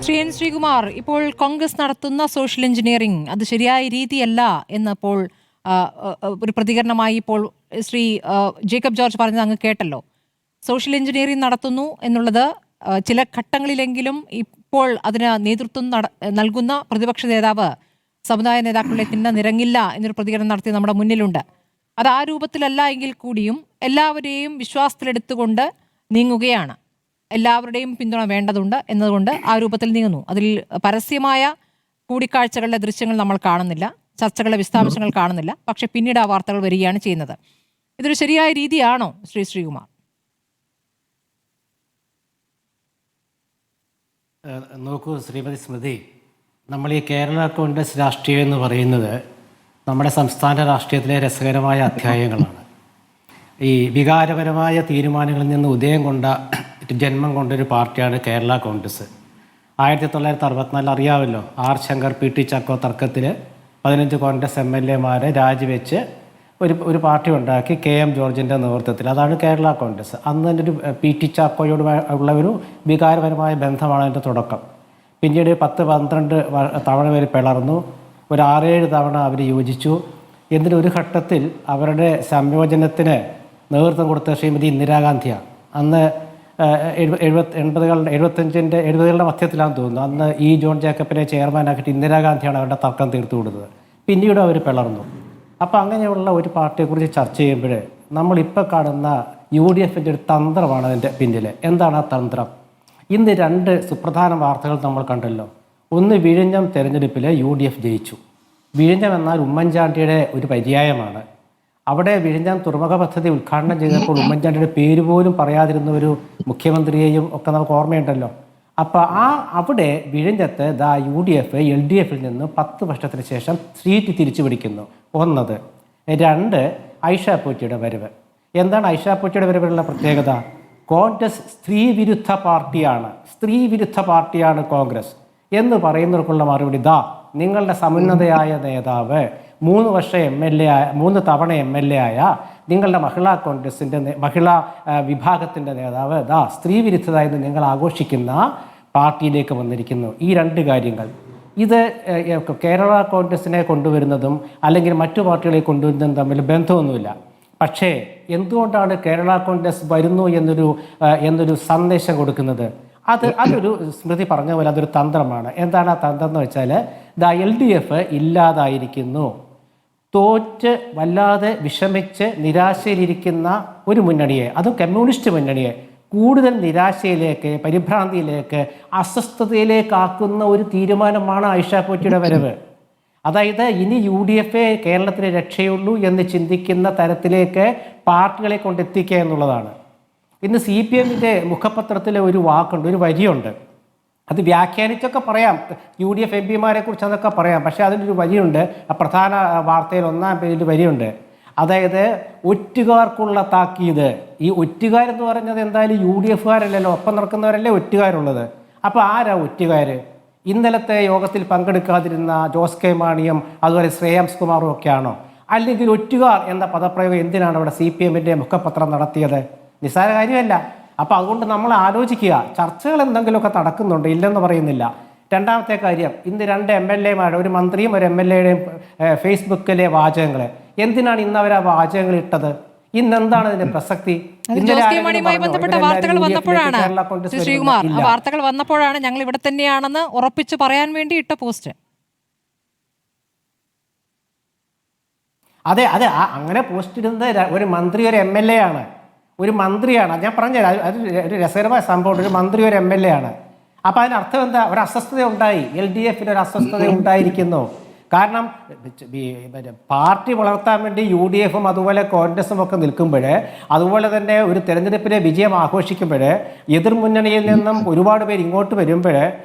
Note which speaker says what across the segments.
Speaker 1: Shri N Sreekumar, ഇപ്പോൾ കോൺഗ്രസ് നടത്തുന്ന social engineering അത് ശരിയായ രീതിയല്ല എന്നപ്പോൾ ഒരു പ്രതികരണമായി ഇപ്പോൾ ശ്രീ ജേക്കബ് ജോർജ് പറഞ്ഞത് അങ്ങ് കേട്ടല്ലോ. സോഷ്യൽ എഞ്ചിനീയറിംഗ് നടത്തുന്നു എന്നുള്ളത് ചില ഘട്ടങ്ങളിലെങ്കിലും ഇപ്പോൾ അതിന് നേതൃത്വം നൽകുന്ന പ്രതിപക്ഷ നേതാവ് സമുദായ നേതാക്കളുടെ നിറങ്ങില്ല എന്നൊരു പ്രതികരണം നടത്തി നമ്മുടെ മുന്നിലുണ്ട്. അത് ആ രൂപത്തിലല്ല എങ്കിൽ കൂടിയും എല്ലാവരെയും വിശ്വാസത്തിലെടുത്തുകൊണ്ട് നീങ്ങുകയാണ്. എല്ലാവരുടെയും പിന്തുണ വേണ്ടതുണ്ട് എന്നതുകൊണ്ട് ആ രൂപത്തിൽ നീങ്ങുന്നു. അതിൽ പരസ്യമായ കൂടിക്കാഴ്ചകളുടെ ദൃശ്യങ്ങൾ നമ്മൾ കാണുന്നില്ല, ചർച്ചകളുടെ വിശദാംശങ്ങൾ കാണുന്നില്ല. പക്ഷെ പിന്നീട് ആ വാർത്തകൾ വരികയാണ് ചെയ്യുന്നത്. ഇതൊരു ശരിയായ രീതിയാണോ ശ്രീകുമാർ?
Speaker 2: നോക്കൂ ശ്രീമതി സ്മൃതി, നമ്മൾ ഈ കേരള കോൺഗ്രസ് രാഷ്ട്രീയം എന്ന് പറയുന്നത് നമ്മുടെ സംസ്ഥാന രാഷ്ട്രീയത്തിലെ രസകരമായ അധ്യായങ്ങളാണ്. ഈ വികാരപരമായ തീരുമാനങ്ങളിൽ നിന്ന് ഉദയം കൊണ്ട ജന്മം കൊണ്ടൊരു പാർട്ടിയാണ് കേരള കോൺഗ്രസ്. 1964 അറിയാമല്ലോ, R Shankar P T Chacko തർക്കത്തിൽ 15 കോൺഗ്രസ് MLA-മാരെ രാജിവെച്ച് ഒരു പാർട്ടി ഉണ്ടാക്കി കെ എം ജോർജിൻ്റെ നേതൃത്വത്തിൽ. അതാണ് കേരള കോൺഗ്രസ്. അന്ന് തന്നെ ഒരു പി ടി ചാക്കോയോട് ഉള്ള ഒരു വികാരപരമായ ബന്ധമാണ് അതിൻ്റെ തുടക്കം. പിന്നീട് 10-12 തവണ വരെ പിളർന്നു, ഒരു 6-7 തവണ അവർ യോജിച്ചു. എന്നിട്ടൊരു ഘട്ടത്തിൽ അവരുടെ സംയോജനത്തിന് നേതൃത്വം കൊടുത്ത ശ്രീമതി ഇന്ദിരാഗാന്ധിയാണ്. അന്ന് 70-കളുടെ മധ്യത്തിലാണെന്ന് തോന്നുന്നു. അന്ന് ജോൺ ജേക്കബിനെ ചെയർമാനാക്കിയിട്ട് ഇന്ദിരാഗാന്ധിയാണ് അവരുടെ തർക്കം തീർത്തു കൊടുത്തത്. പിന്നീട് അവർ പിളർന്നു. അപ്പോൾ അങ്ങനെയുള്ള ഒരു പാർട്ടിയെക്കുറിച്ച് ചർച്ച ചെയ്യുമ്പോൾ നമ്മളിപ്പോൾ കാണുന്ന UDFൻ്റെ ഒരു തന്ത്രമാണ് അതിൻ്റെ പിന്നിൽ. എന്താണ് ആ തന്ത്രം? ഇന്ന് 2 സുപ്രധാന വാർത്തകൾ നമ്മൾ കണ്ടല്ലോ. ഒന്ന്, വിഴിഞ്ഞം തെരഞ്ഞെടുപ്പിൽ UDF ജയിച്ചു. വിഴിഞ്ഞം എന്നാൽ ഉമ്മൻചാണ്ടിയുടെ ഒരു പര്യായമാണ്. അവിടെ വിഴിഞ്ഞം തുറമുഖ പദ്ധതി ഉദ്ഘാടനം ചെയ്തപ്പോൾ ഉമ്മൻചാണ്ടിയുടെ പേര് പോലും പറയാതിരുന്ന ഒരു മുഖ്യമന്ത്രിയെയും ഒക്കെ നമുക്ക് ഓർമ്മയുണ്ടല്ലോ. അപ്പോൾ അവിടെ വിഴിഞ്ഞത്ത് UDF LDF നിന്ന് 10 വർഷത്തിന് ശേഷം സീറ്റ് തിരിച്ചു പിടിക്കുന്നു. ഒന്നത്. 2, ഐഷ പോറ്റിയുടെ വരവ്. എന്താണ് ഐഷ പോറ്റിയുടെ വരവിലുള്ള പ്രത്യേകത? കോൺഗ്രസ് സ്ത്രീവിരുദ്ധ പാർട്ടിയാണ് കോൺഗ്രസ് എന്ന് പറയുന്നവർക്കുള്ള മറുപടി നിങ്ങളുടെ സമുന്നതയായ നേതാവ് 3 തവണ MLA ആയ നിങ്ങളുടെ മഹിളാ കോൺഗ്രസിൻ്റെ മഹിളാ വിഭാഗത്തിൻ്റെ നേതാവ് സ്ത്രീവിരുദ്ധത എന്ന് നിങ്ങൾ ആഘോഷിക്കുന്ന പാർട്ടിയിലേക്ക് വന്നിരിക്കുന്നു. ഈ 2 കാര്യങ്ങൾ ഇത് കേരള കോൺഗ്രസിനെ കൊണ്ടുവരുന്നതും അല്ലെങ്കിൽ മറ്റു പാർട്ടികളെ കൊണ്ടുവരുന്നതും തമ്മിൽ ബന്ധമൊന്നുമില്ല. പക്ഷേ എന്തുകൊണ്ടാണ് കേരള കോൺഗ്രസ് വരുന്നു എന്നൊരു സന്ദേശം കൊടുക്കുന്നത്? അതൊരു സ്മൃതി പറഞ്ഞ പോലെ അതൊരു തന്ത്രമാണ്. എന്താണ് ആ തന്ത്രം എന്ന് വെച്ചാൽ LDF ഇല്ലാതായിരിക്കുന്നു. തോറ്റ് വല്ലാതെ വിഷമിച്ച് നിരാശയിലിരിക്കുന്ന ഒരു മുന്നണിയെ, അതും കമ്മ്യൂണിസ്റ്റ് മുന്നണിയെ, കൂടുതൽ നിരാശയിലേക്ക്, പരിഭ്രാന്തിയിലേക്ക്, അസ്വസ്ഥതയിലേക്കാക്കുന്ന ഒരു തീരുമാനമാണ് ഐഷ പോറ്റിയുടെ വരവ്. അതായത് ഇനി UDF കേരളത്തിന് രക്ഷയുള്ളൂ എന്ന് ചിന്തിക്കുന്ന തരത്തിലേക്ക് പാർട്ടികളെ കൊണ്ടെത്തിക്കുക എന്നുള്ളതാണ്. ഇന്ന് CPMൻ്റെ മുഖപത്രത്തിലെ ഒരു വാക്കുണ്ട്, ഒരു വരിയുണ്ട്. അത് വ്യാഖ്യാനിച്ചൊക്കെ പറയാം, UDF MP-മാരെ കുറിച്ച് അതൊക്കെ പറയാം. പക്ഷേ അതിലൊരു വരിയുണ്ട്, ആ പ്രധാന വാർത്തയിൽ 1-ാം പേജിൽ വരിയുണ്ട്. അതായത് ഒറ്റുകാർക്കുള്ള താക്കീത്. ഈ ഒറ്റുകാരെന്ന് പറഞ്ഞത് എന്തായാലും UDF-കാരല്ലല്ലോ, ഒപ്പം നടക്കുന്നവരല്ലേ ഒറ്റുകാരുള്ളത്. അപ്പോൾ ആരാ ഒറ്റുകാർ? ഇന്നലത്തെ യോഗത്തിൽ പങ്കെടുക്കാതിരുന്ന ജോസ് കെ മാണിയും അതുപോലെ ശ്രേയാംസ് കുമാറും ഒക്കെയാണോ? അല്ലെങ്കിൽ ഒറ്റുകാർ എന്ന പദപ്രയോഗം എന്തിനാണ് അവിടെ CPMൻ്റെ മുഖപത്രം നടത്തിയത്? നിസ്സാര കാര്യമല്ല. അപ്പോൾ അതുകൊണ്ട് നമ്മൾ ആലോചിക്കുക, ചർച്ചകൾ എന്തെങ്കിലുമൊക്കെ നടക്കുന്നുണ്ട്, ഇല്ലെന്ന് പറയുന്നില്ല. രണ്ടാമത്തെ കാര്യം, ഇന്ന് 2 MLA-മാരുടെ, ഒരു മന്ത്രിയും ഒരു MLA-യുടെയും ഫേസ്ബുക്കിലെ വാചകങ്ങൾ, എന്തിനാണ് ഇന്ന് അവർ ആ വാചകങ്ങൾ ഇട്ടത്? ഇന്നെന്താണ് ഇതിന്റെ പ്രസക്തി?
Speaker 1: ബന്ധപ്പെട്ട വാർത്തകൾ വന്നപ്പോഴാണ് ഞങ്ങൾ ഇവിടെ തന്നെയാണെന്ന് ഉറപ്പിച്ചു പറയാൻ വേണ്ടി ഇട്ട പോസ്റ്റ്.
Speaker 2: അതെ, അങ്ങനെ പോസ്റ്റ് ഇടുന്നത് ഒരു മന്ത്രി ഒരു MLA ആണ്, ഒരു മന്ത്രിയാണ്. ഞാൻ പറഞ്ഞുതരാം, അത് ഒരു രസകരമായ സംഭവം. ഒരു മന്ത്രി ഒരു MLA ആണ്. അപ്പോൾ അതിനർത്ഥം എന്താ? ഒരു അസ്വസ്ഥത ഉണ്ടായി, LDF-ന് ഒരു അസ്വസ്ഥത ഉണ്ടായിരിക്കുന്നു. കാരണം പാർട്ടി വളർത്താൻ വേണ്ടി UDF-ഉം അതുപോലെ കോൺഗ്രസും ഒക്കെ നിൽക്കുമ്പോൾ, അതുപോലെ തന്നെ ഒരു തെരഞ്ഞെടുപ്പിലെ വിജയം ആഘോഷിക്കുമ്പോൾ, എതിർമുന്നണിയിൽ നിന്നും ഒരുപാട് പേര് ഇങ്ങോട്ട് വരുമ്പോൾ,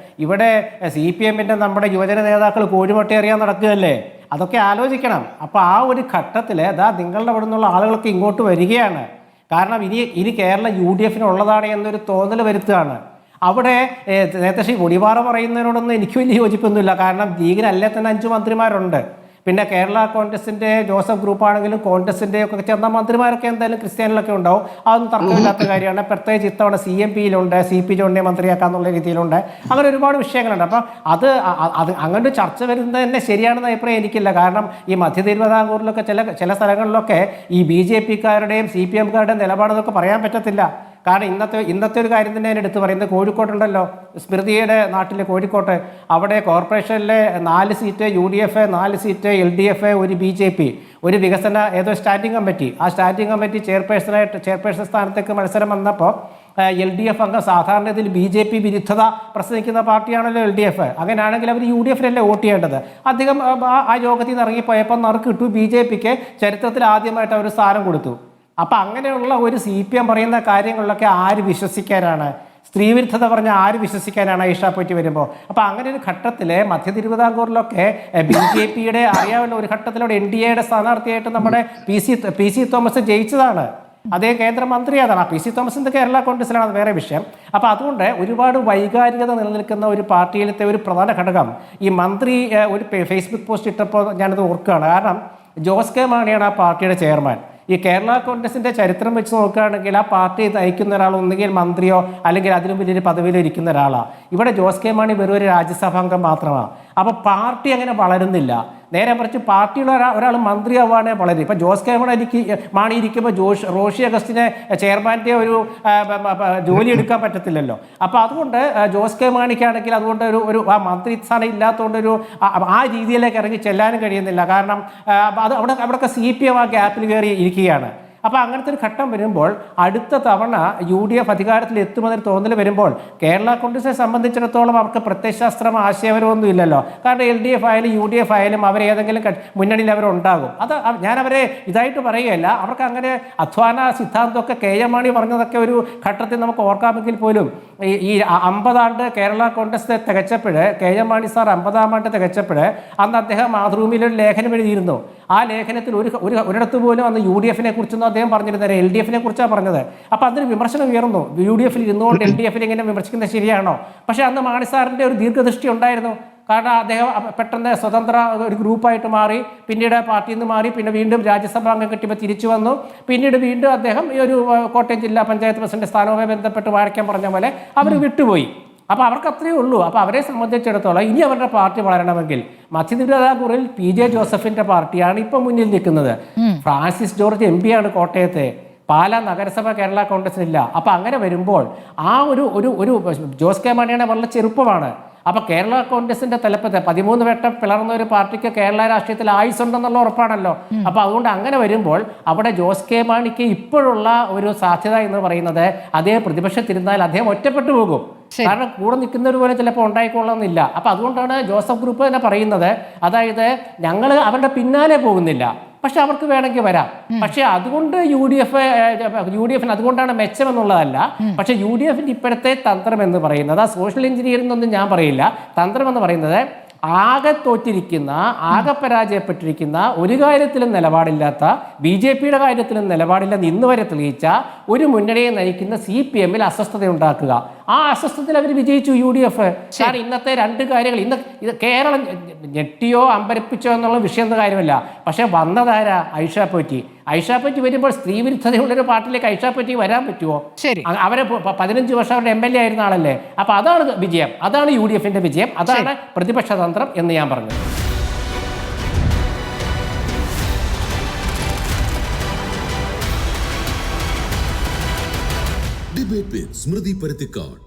Speaker 2: ഇവിടെ CPMൻ്റെ നമ്മുടെ യുവജന നേതാക്കൾ കോഴിമുട്ട എറിയാൻ നടക്കുകയല്ലേ? അതൊക്കെ ആലോചിക്കണം. അപ്പോൾ ആ ഒരു ഘട്ടത്തിൽ നിങ്ങളുടെ അവിടെ നിന്നുള്ള ആളുകളൊക്കെ ഇങ്ങോട്ട് വരികയാണ്. കാരണം ഇനി കേരളം UDF-നുള്ളതാണ് എന്നൊരു തോന്നൽ വരുത്തുകയാണ്. അവിടെ നേരത്തെ ശ്രീ കൊടിവാറ പറയുന്നതിനോടൊന്നും എനിക്ക് വലിയ യോജിപ്പൊന്നുമില്ല. കാരണം ലീഗിനല്ലേ തന്നെ 5 മന്ത്രിമാരുണ്ട്. പിന്നെ കേരള കോൺഗ്രസിൻ്റെ ജോസഫ് ഗ്രൂപ്പാണെങ്കിലും കോൺഗ്രസിൻ്റെ ഒക്കെ ചേർന്ന മന്ത്രിമാരൊക്കെ എന്തായാലും ക്രിസ്ത്യാനികളൊക്കെ ഉണ്ടാവും. അതൊന്നും തർക്കമില്ലാത്ത കാര്യമാണ്. പ്രത്യേകിച്ച് ഇത്തവണ CMPയിലുണ്ട്, CP ജോണിനെ മന്ത്രിയാക്കാന്നുള്ള രീതിയിലുണ്ട്. അങ്ങനെ ഒരുപാട് വിഷയങ്ങളുണ്ട്. അപ്പം അത് അങ്ങനെ ചർച്ച വരുന്നത് തന്നെ ശരിയാണെന്ന അഭിപ്രായം എനിക്കില്ല. കാരണം ഈ മധ്യ തിരുവിതാംകൂറിലൊക്കെ ചില സ്ഥലങ്ങളിലൊക്കെ ഈ BJPക്കാരുടെയും CPMകാരുടെയും നിലപാടെന്നൊക്കെ പറയാൻ പറ്റത്തില്ല. കാരണം ഇന്നത്തെ ഒരു കാര്യം തന്നെ ഞാൻ എടുത്ത് പറയുന്നത്, കോഴിക്കോട്ടുണ്ടല്ലോ, സ്മൃതിയുടെ നാട്ടിലെ കോഴിക്കോട്ട്, അവിടെ കോർപ്പറേഷനിലെ 4 സീറ്റ് UDF, 4 സീറ്റ് LDF, ഒരു BJP, ഒരു വികസന ഏതോ സ്റ്റാൻഡിംഗ് കമ്മിറ്റി. ആ സ്റ്റാൻഡിംഗ് കമ്മിറ്റി ചെയർപേഴ്സൺ സ്ഥാനത്തേക്ക് മത്സരം വന്നപ്പോൾ LDF അംഗം സാധാരണ ഇതിൽ BJP വിരുദ്ധത പ്രസംഗിക്കുന്ന പാർട്ടിയാണല്ലോ LDF. അങ്ങനെയാണെങ്കിൽ അവർ UDFിലല്ലേ വോട്ട് ചെയ്യേണ്ടത്. അധികം ആ യോഗത്തിൽ നിന്ന് ഇറങ്ങിപ്പോയപ്പോൾ നറുക്കിട്ടു BJPക്ക് ചരിത്രത്തിൽ ആദ്യമായിട്ട് അവർ സ്ഥാനം കൊടുത്തു. അപ്പം അങ്ങനെയുള്ള ഒരു CPM പറയുന്ന കാര്യങ്ങളിലൊക്കെ ആര് വിശ്വസിക്കാനാണ്? സ്ത്രീവിരുദ്ധത പറഞ്ഞാൽ ആര് വിശ്വസിക്കാനാണ് ഐഷ പോറ്റി വരുമ്പോൾ? അപ്പോൾ അങ്ങനെ ഒരു ഘട്ടത്തിൽ മധ്യ തിരുവിതാംകൂറിലൊക്കെ BJPയുടെ അറിയാവുന്ന ഒരു ഘട്ടത്തിലൂടെ NDAയുടെ സ്ഥാനാർത്ഥിയായിട്ട് നമ്മുടെ PC തോമസ് ജയിച്ചതാണ്. അതേ കേന്ദ്രമന്ത്രി അതാണ്. PC തോമസിൻ്റെ കേരള കോൺഗ്രസിലാണ്, അത് വേറെ വിഷയം. അപ്പോൾ അതുകൊണ്ട് ഒരുപാട് വൈകാരികത നിലനിൽക്കുന്ന ഒരു പാർട്ടിയിലത്തെ ഒരു പ്രധാന ഘടകം ഈ മന്ത്രി ഒരു ഫേസ്ബുക്ക് പോസ്റ്റ് ഇട്ടപ്പോൾ ഞാനത് ഓർക്കുകയാണ്. കാരണം ജോസ് കെ മാണിയാണ് ആ പാർട്ടിയുടെ ചെയർമാൻ. ഈ കേരള കോൺഗ്രസിൻ്റെ ചരിത്രം വെച്ച് നോക്കുകയാണെങ്കിൽ ആ പാർട്ടി നയിക്കുന്ന ഒരാൾ ഒന്നുകിൽ മന്ത്രിയോ അല്ലെങ്കിൽ അതിലും വലിയൊരു പദവിയിലോ ഇരിക്കുന്ന ഒരാളാണ്. ഇവിടെ ജോസ് കെ മാണി വെറും ഒരു രാജ്യസഭാംഗം മാത്രമാണ്. അപ്പോൾ പാർട്ടി അങ്ങനെ വളരുന്നില്ല. നേരെ മറിച്ച് പാർട്ടിയുള്ള ഒരാൾ മന്ത്രിയാവാനേ വളരും. ഇപ്പം ജോസ് കെ മാണി ഇരിക്കുമ്പോൾ റോഷി അഗസ്റ്റിനെ ചെയർമാൻ്റെ ഒരു ജോലി എടുക്കാൻ പറ്റത്തില്ലല്ലോ. അപ്പോൾ അതുകൊണ്ട് ജോസ് കെ മാണിക്കാണെങ്കിൽ അതുകൊണ്ട് ഒരു ആ മന്ത്രി സ്ഥാനം ഇല്ലാത്തതുകൊണ്ട് ആ രീതിയിലേക്ക് ഇറങ്ങി ചെല്ലാനും കഴിയുന്നില്ല. കാരണം അവിടെയൊക്കെ CPM ആ ഗ്യാപ്പിൽ കയറി ഇരിക്കുകയാണ്. അപ്പോൾ അങ്ങനത്തെ ഒരു ഘട്ടം വരുമ്പോൾ അടുത്ത തവണ UDF അധികാരത്തിൽ എത്തുമെന്നൊരു തോന്നൽ വരുമ്പോൾ കേരള കോൺഗ്രസിനെ സംബന്ധിച്ചിടത്തോളം അവർക്ക് പ്രത്യയശാസ്ത്രം ആശയപരമൊന്നും ഇല്ലല്ലോ. കാരണം LDF ആയാലും UDF ആയാലും അവരേതെങ്കിലും മുന്നണിയിൽ അവരുണ്ടാകും. അത് ഞാൻ അവരെ ഇതായിട്ട് പറയുകയല്ല. അവർക്ക് അങ്ങനെ അധ്വാന സിദ്ധാന്തമൊക്കെ KM മാണി പറഞ്ഞതൊക്കെ ഒരു ഘട്ടത്തിൽ നമുക്ക് ഓർക്കാമെങ്കിൽ പോലും ഈ 50 ആണ്ട് കേരള കോൺഗ്രസ് തികച്ചപ്പോൾ, KM മാണി സാർ 50-ാം ആണ്ട് തികച്ചപ്പോൾ അന്ന് അദ്ദേഹം മാതൃഭൂമിയിലൊരു ലേഖനം എഴുതിയിരുന്നു. ആ ലേഖനത്തിൽ ഒരിടത്ത് പോലും അന്ന് UDFനെ കുറിച്ചൊന്നും അദ്ദേഹം പറഞ്ഞിരുന്നത്, LDFനെ കുറിച്ചാണ് പറഞ്ഞത്. അപ്പോൾ അതിന് വിമർശനം ഉയർന്നു. UDFിൽ ഇരുന്നുകൊണ്ട് LDFിൽ ഇങ്ങനെ വിമർശിക്കുന്നത് ശരിയാണോ? പക്ഷേ അന്ന് മാണി സാറിൻ്റെ ഒരു ദീർഘദൃഷ്ടി ഉണ്ടായിരുന്നു. കാരണം അദ്ദേഹം പെട്ടെന്ന് സ്വതന്ത്ര ഒരു ഗ്രൂപ്പായിട്ട് മാറി, പിന്നീട് പാർട്ടിയിൽ നിന്ന് മാറി, പിന്നെ വീണ്ടും രാജ്യസഭാ അംഗം കിട്ടിയപ്പോൾ തിരിച്ചു വന്നു. പിന്നീട് വീണ്ടും അദ്ദേഹം ഈ ഒരു കോട്ടയം ജില്ലാ പഞ്ചായത്ത് പ്രസിഡന്റ് സ്ഥാനവുമായി ബന്ധപ്പെട്ട് വാഴിക്കാൻ പറഞ്ഞ പോലെ അവർ വിട്ടുപോയി. അപ്പോൾ അവർക്ക് അത്രയേ ഉള്ളൂ. അപ്പോൾ അവരെ സംബന്ധിച്ചിടത്തോളം ഇനി അവരുടെ പാർട്ടി വളരണമെങ്കിൽ മധ്യ തിരുവിതാംകൂറിൽ PJ ജോസഫിന്റെ പാർട്ടിയാണ് ഇപ്പം മുന്നിൽ നിൽക്കുന്നത്. ഫ്രാൻസിസ് ജോർജ് MP ആണ് കോട്ടയത്തെ. പാലാ നഗരസഭ കേരള കോൺഗ്രസിനില്ല. അപ്പോൾ അങ്ങനെ വരുമ്പോൾ ആ ഒരു ജോസ് കെ മാണിയുടെ വളരെ ചെറുപ്പമാണ്. അപ്പോൾ കേരള കോൺഗ്രസിന്റെ തലപ്പത്ത് 13 വട്ടം പിളർന്ന ഒരു പാർട്ടിക്ക് കേരള രാഷ്ട്രീയത്തിൽ ആയുസുണ്ടെന്നുള്ള ഉറപ്പാണല്ലോ. അപ്പോൾ അതുകൊണ്ട് അങ്ങനെ വരുമ്പോൾ അവിടെ ജോസ് കെ മാണിക്ക് ഇപ്പോഴുള്ള ഒരു സാധ്യത എന്ന് പറയുന്നത് അദ്ദേഹം പ്രതിപക്ഷത്തിരുന്നാൽ അദ്ദേഹം ഒറ്റപ്പെട്ടു പോകും. കാരണം കൂടെ നിൽക്കുന്നവർ പോലെ ചിലപ്പോൾ ഉണ്ടായിക്കൊള്ളുന്നില്ല. അപ്പം അതുകൊണ്ടാണ് ജോസഫ് ഗ്രൂപ്പ് തന്നെ പറയുന്നത്, അതായത് ഞങ്ങൾ അവരുടെ പിന്നാലെ പോകുന്നില്ല, പക്ഷെ അവർക്ക് വേണമെങ്കിൽ വരാം. പക്ഷെ അതുകൊണ്ട് UDFിന് അതുകൊണ്ടാണ് മെച്ചമെന്നുള്ളതല്ല. പക്ഷെ UDFിന്റെ ഇപ്പോഴത്തെ തന്ത്രം എന്ന് പറയുന്നത്, ആ സോഷ്യൽ എഞ്ചിനീയറിംഗ് ഒന്നും ഞാൻ പറയില്ല, തന്ത്രം എന്ന് പറയുന്നത് ആകെ തോറ്റിരിക്കുന്ന, ആകെ പരാജയപ്പെട്ടിരിക്കുന്ന, ഒരു കാര്യത്തിലും നിലപാടില്ലാത്ത, BJPയുടെ കാര്യത്തിലും നിലപാടില്ലെന്ന് ഇന്ന് വരെ തെളിയിച്ച ഒരു മുന്നണിയെ നയിക്കുന്ന CPMൽ അസ്വസ്ഥത ഉണ്ടാക്കുക. ആ അസ്വസ്ഥതയിൽ അവർ വിജയിച്ചു UDF. കാരണം ഇന്നത്തെ 2 കാര്യങ്ങൾ, ഇത് കേരളം ഞെട്ടിയോ അമ്പരപ്പിച്ചോ എന്നുള്ള വിഷയം എന്ന കാര്യമല്ല. പക്ഷെ വന്നതാരാ? ഐഷ പോറ്റി വരുമ്പോൾ സ്ത്രീ വിരുദ്ധതയുള്ളൊരു പാർട്ടിയിലേക്ക് ഐഷ പോറ്റി വരാൻ പറ്റുമോ? അവരെ 15 വർഷം അവരുടെ MLA ആയിരുന്ന ആളല്ലേ. അപ്പൊ അതാണ് വിജയം, അതാണ് UDFിന്റെ വിജയം, അതാണ് പ്രതിപക്ഷ തന്ത്രം എന്ന് ഞാൻ പറഞ്ഞത്.
Speaker 3: ഡിബേറ്റ് വിത്ത് സ്മൃതി പരുത്തിക്കാട്.